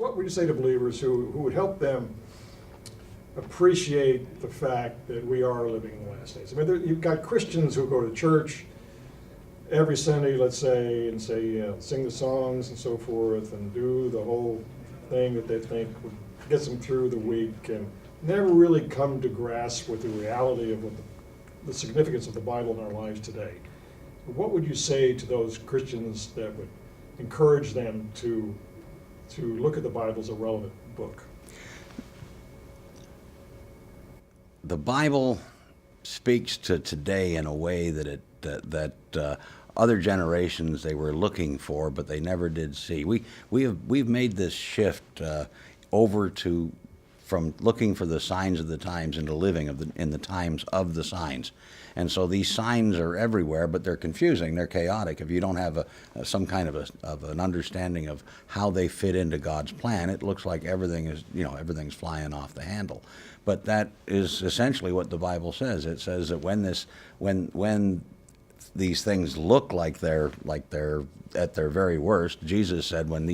what would you say to believers who would help them appreciate the fact that we are living in the last days? I mean, you've got Christians who go to church every Sunday, let's say, and say, sing the songs and so forth, and do the whole thing that they think gets them through the week, and never really come to grasp with the reality of what the significance of the Bible in our lives today. What would you say to those Christians that would encourage them to look at the Bible as a relevant book? The Bible speaks to today in a way that other generations they were looking for, but they never did see. We've made this shift over to from looking for the signs of the times into living in the times of the signs. And so these signs are everywhere, but they're confusing, they're chaotic. If you don't have some kind of an understanding of how they fit into God's plan, it looks like everything's flying off the handle. But that is essentially what the Bible says. It says that when these things look like they're at their very worst, Jesus said, when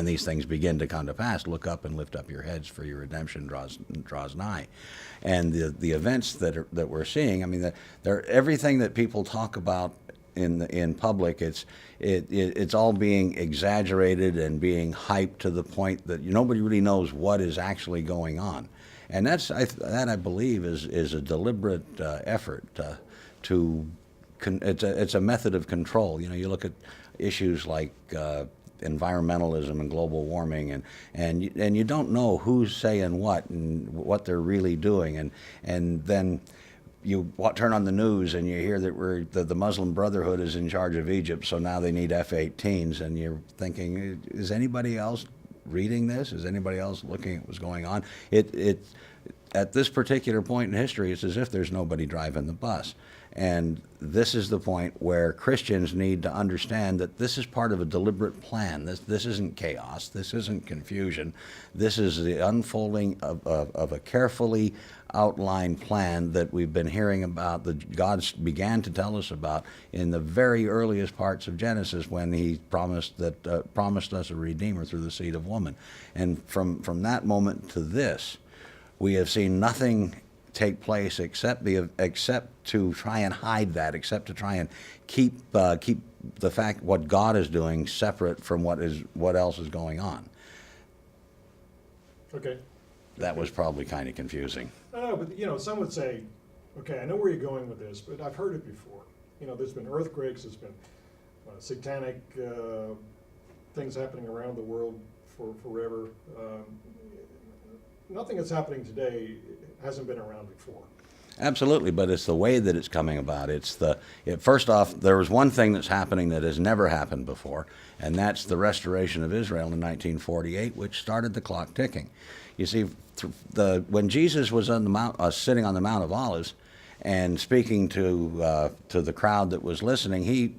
these things begin to come to pass, look up and lift up your heads, for your redemption draws nigh. And the events that we're seeing, I mean, they're everything that people talk about in public. It's all being exaggerated and being hyped to the point that nobody really knows what is actually going on. And I believe is a deliberate effort it's a method of control. You look at issues like environmentalism and global warming, and you don't know who's saying what and what they're really doing, and then you turn on the news and you hear that the Muslim Brotherhood is in charge of Egypt, so now they need F-18s, and you're thinking, is anybody else reading this? Is anybody else looking at what's going on? At this particular point in history, it's as if there's nobody driving the bus. And this is the point where Christians need to understand that this is part of a deliberate plan. This isn't chaos. This isn't confusion. This is the unfolding of a carefully outlined plan that we've been hearing about, that God began to tell us about in the very earliest parts of Genesis, when He promised us a Redeemer through the seed of woman. And from that moment to this, we have seen nothing take place except to try and hide that, except to try and keep the fact what God is doing separate from what else is going on. Okay. That was probably kind of confusing. No, but some would say, okay, I know where you're going with this, but I've heard it before. There's been earthquakes, there's been satanic things happening around the world forever. Nothing that's happening today hasn't been around before. Absolutely, but it's the way that it's coming about. First off, there was one thing that's happening that has never happened before, and that's the restoration of Israel in 1948, which started the clock ticking. You see, when Jesus was on the mount, sitting on the Mount of Olives, and speaking to the crowd that was listening, he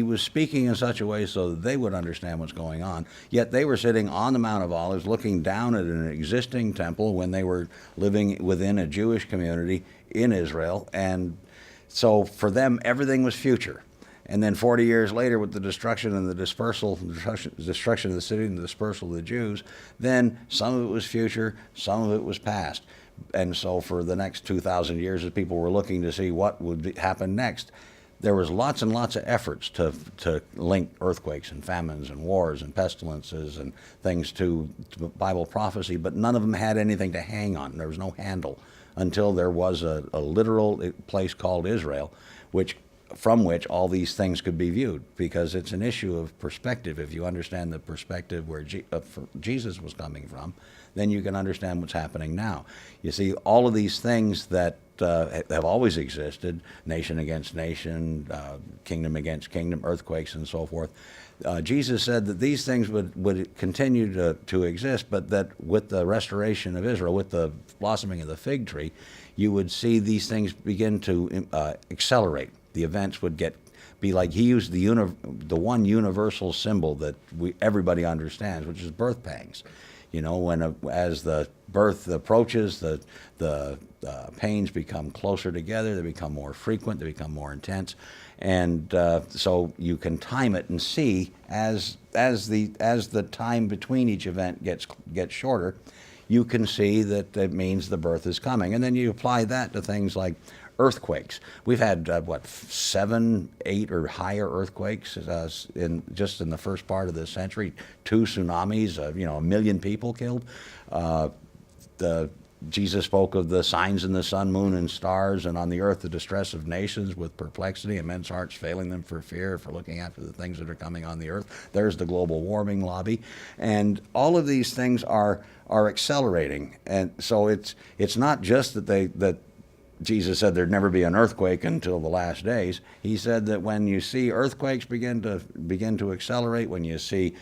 was speaking in such a way so that they would understand what's going on. Yet they were sitting on the Mount of Olives, looking down at an existing temple when they were living within a Jewish community in Israel, and so for them everything was future. And then 40 years later, with the destruction and the destruction of the city and the dispersal of the Jews, then some of it was future, some of it was past. And so for the next 2,000 years, as people were looking to see what would happen next, there was lots and lots of efforts to link earthquakes and famines and wars and pestilences and things to Bible prophecy, but none of them had anything to hang on. There was no handle until there was a literal place called Israel, from which all these things could be viewed, because it's an issue of perspective. If you understand the perspective where Jesus was coming from, then you can understand what's happening now. You see, all of these things that have always existed, nation against nation, kingdom against kingdom, earthquakes and so forth, Jesus said that these things would continue to exist, but that with the restoration of Israel, with the blossoming of the fig tree, you would see these things begin to accelerate. The events would be like, he used the one universal symbol that everybody understands, which is birth pangs. You know, as the birth approaches, the pains become closer together, they become more frequent, they become more intense, and so you can time it and see as the time between each event gets shorter, you can see that it means the birth is coming, and then you apply that to things like earthquakes. We've had 7, 8, or higher earthquakes in the first part of this century. 2 tsunamis, 1 million people killed. Jesus spoke of the signs in the sun, moon, and stars, and on the earth the distress of nations with perplexity and men's hearts failing them for fear, for looking after the things that are coming on the earth. There's the global warming lobby, and all of these things are accelerating. And so it's not just that Jesus said there'd never be an earthquake until the last days. He said that when you see earthquakes begin to accelerate, when you see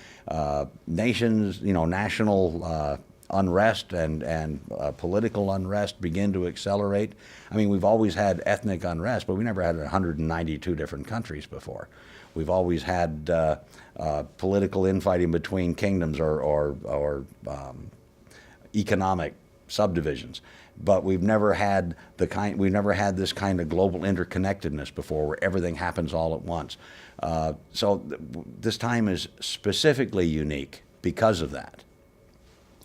nations, national unrest and political unrest begin to accelerate. I mean, we've always had ethnic unrest, but we never had 192 different countries before. We've always had political infighting between kingdoms or economic subdivisions. But we've never had this kind of global interconnectedness before, where everything happens all at once. So this time is specifically unique because of that,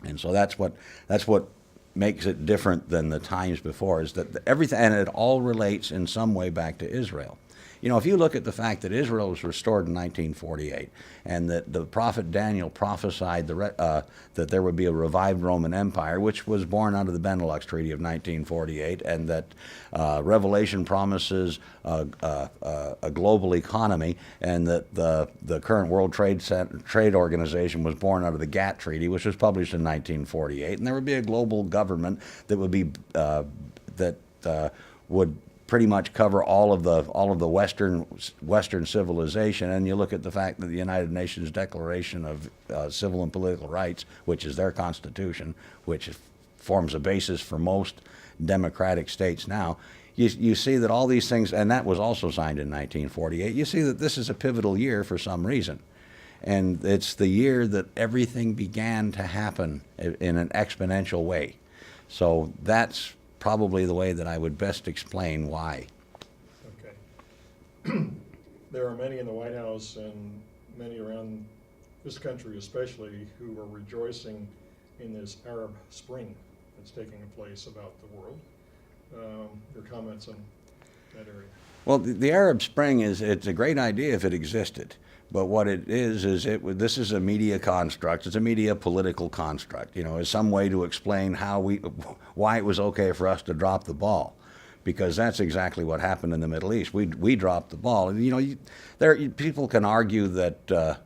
and so that's what makes it different than the times before. Is that everything, and it all relates in some way back to Israel. If you look at the fact that Israel was restored in 1948, and that the prophet Daniel prophesied that there would be a revived Roman Empire, which was born out of the Benelux Treaty of 1948, and that Revelation promises a global economy, and that the current World Trade Organization was born out of the GATT Treaty, which was published in 1948, and there would be a global government that would be would pretty much cover all of the Western civilization. And you look at the fact that the United Nations Declaration of Civil and Political Rights, which is their constitution, which forms a basis for most democratic states now, you see that all these things, and that was also signed in 1948, you see that this is a pivotal year for some reason. And it's the year that everything began to happen in an exponential way. So that's probably the way that I would best explain why. Okay. There are many in the White House and many around this country especially who are rejoicing in this Arab Spring that's taking place about the world. Your comments on that area? Well, the Arab Spring it's a great idea if it existed. But what it is this is a media construct. It's a media political construct. It's some way to explain why it was okay for us to drop the ball, because that's exactly what happened in the Middle East. We dropped the ball. People can argue that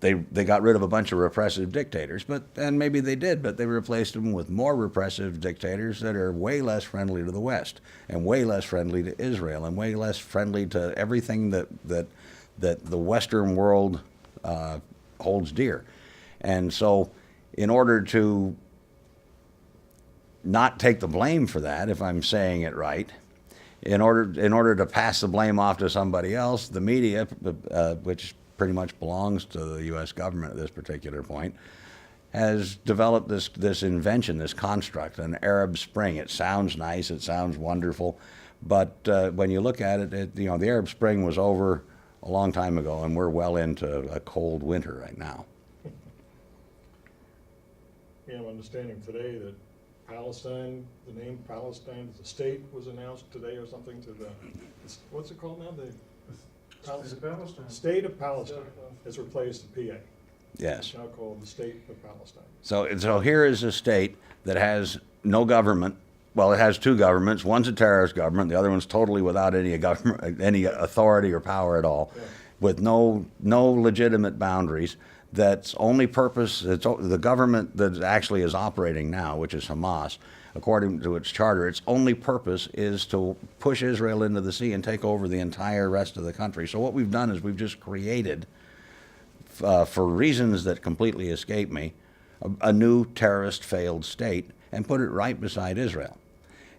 they got rid of a bunch of repressive dictators, and maybe they did, but they replaced them with more repressive dictators that are way less friendly to the West, and way less friendly to Israel, and way less friendly to everything that the Western world holds dear. And so, in order to not take the blame for that, if I'm saying it right, in order to pass the blame off to somebody else, the media, which pretty much belongs to the U.S. government at this particular point, has developed this invention, this construct, an Arab Spring. It sounds nice, it sounds wonderful, but when you look at it, the Arab Spring was over a long time ago, and we're well into a cold winter right now. I'm understanding today that Palestine, the name Palestine as a state was announced today or something what's it called now? The State of Palestine has replaced the PA. Yes. It's now called the State of Palestine. So here is a state that has no government. Well, it has 2 governments. One's a terrorist government. The other one's totally without any government, any authority or power at all, with no legitimate boundaries. That's only purpose. The government that actually is operating now, which is Hamas, according to its charter, its only purpose is to push Israel into the sea and take over the entire rest of the country. So what we've done is we've just created, for reasons that completely escape me, a new terrorist failed state and put it right beside Israel.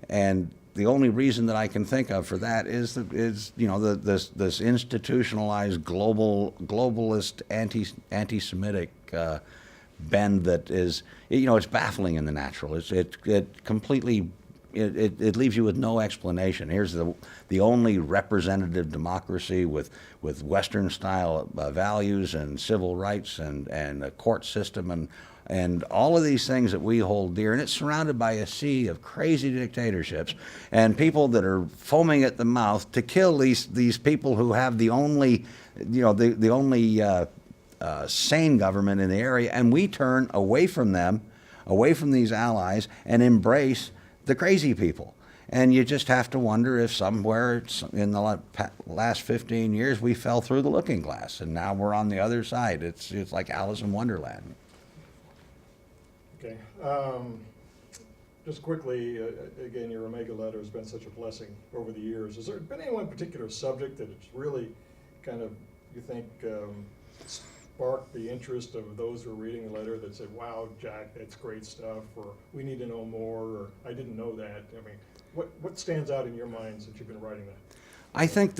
And the only reason that I can think of for that is this institutionalized globalist anti-Semitic bend that is, it's baffling in the natural. It completely, it leaves you with no explanation. Here's the only representative democracy with Western style values and civil rights and a court system and all of these things that we hold dear, and it's surrounded by a sea of crazy dictatorships and people that are foaming at the mouth to kill these people who have the only, the only sane government in the area, and we turn away from them, away from these allies, and embrace the crazy people. And you just have to wonder if somewhere in the last 15 years we fell through the looking glass, and now we're on the other side. It's like Alice in Wonderland. Okay. Just quickly, again, your Omega letter has been such a blessing over the years. Has there been any one particular subject that it's really kind of, you think, sparked the interest of those who are reading the letter that said, wow, Jack, that's great stuff, or we need to know more, or I didn't know that? I mean, what stands out in your mind since you've been writing that? I think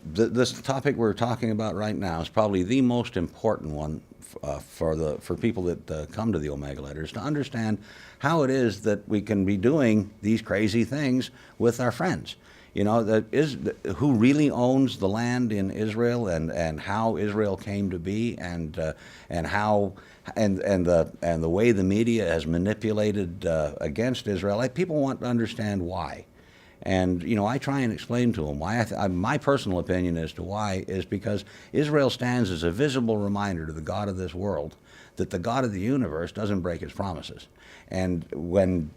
this topic we're talking about right now is probably the most important one for people that come to the Omega letters, to understand how it is that we can be doing these crazy things with our friends. Who really owns the land in Israel, and how Israel came to be, and how and the way the media has manipulated against Israel. People want to understand why. And, I try and explain to them why. My personal opinion as to why is because Israel stands as a visible reminder to the God of this world that the God of the universe doesn't break his promises. And when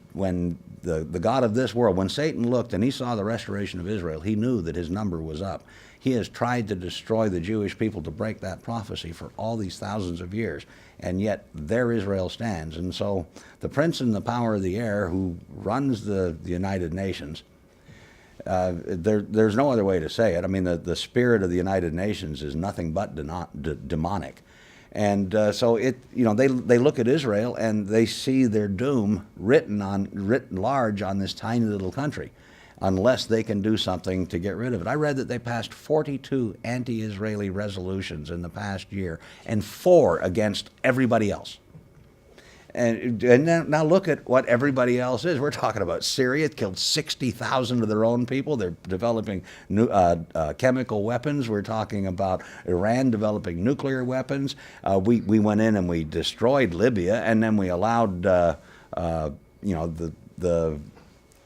the God of this world, when Satan looked and he saw the restoration of Israel, he knew that his number was up. He has tried to destroy the Jewish people to break that prophecy for all these thousands of years, and yet there Israel stands. And so the prince in the power of the air who runs the United Nations, there's no other way to say it. I mean, the spirit of the United Nations is nothing but demonic. And so they look at Israel and they see their doom written large on this tiny little country, unless they can do something to get rid of it. I read that they passed 42 anti-Israeli resolutions in the past year, and 4 against everybody else. And now look at what everybody else is. We're talking about Syria, killed 60,000 of their own people. They're developing chemical weapons. We're talking about Iran developing nuclear weapons. We went in and we destroyed Libya, and then we allowed the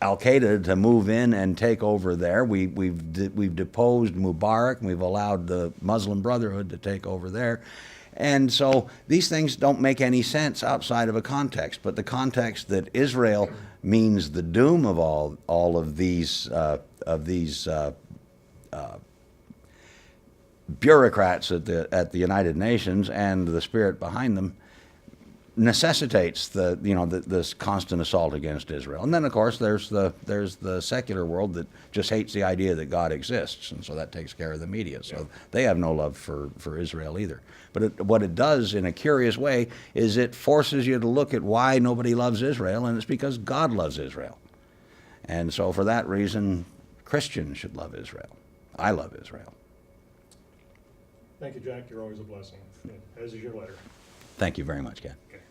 Al-Qaeda to move in and take over there. We've deposed Mubarak, and we've allowed the Muslim Brotherhood to take over there. And so these things don't make any sense outside of a context, but the context that Israel means the doom of all of these bureaucrats at the United Nations and the spirit behind them necessitates this constant assault against Israel. And then of course there's the secular world that just hates the idea that God exists, and so that takes care of the media. So they have no love for Israel either. But what it does in a curious way is it forces you to look at why nobody loves Israel, and it's because God loves Israel. And so for that reason, Christians should love Israel. I love Israel. Thank you, Jack. You're always a blessing, as is your letter. Thank you very much, Ken. Okay.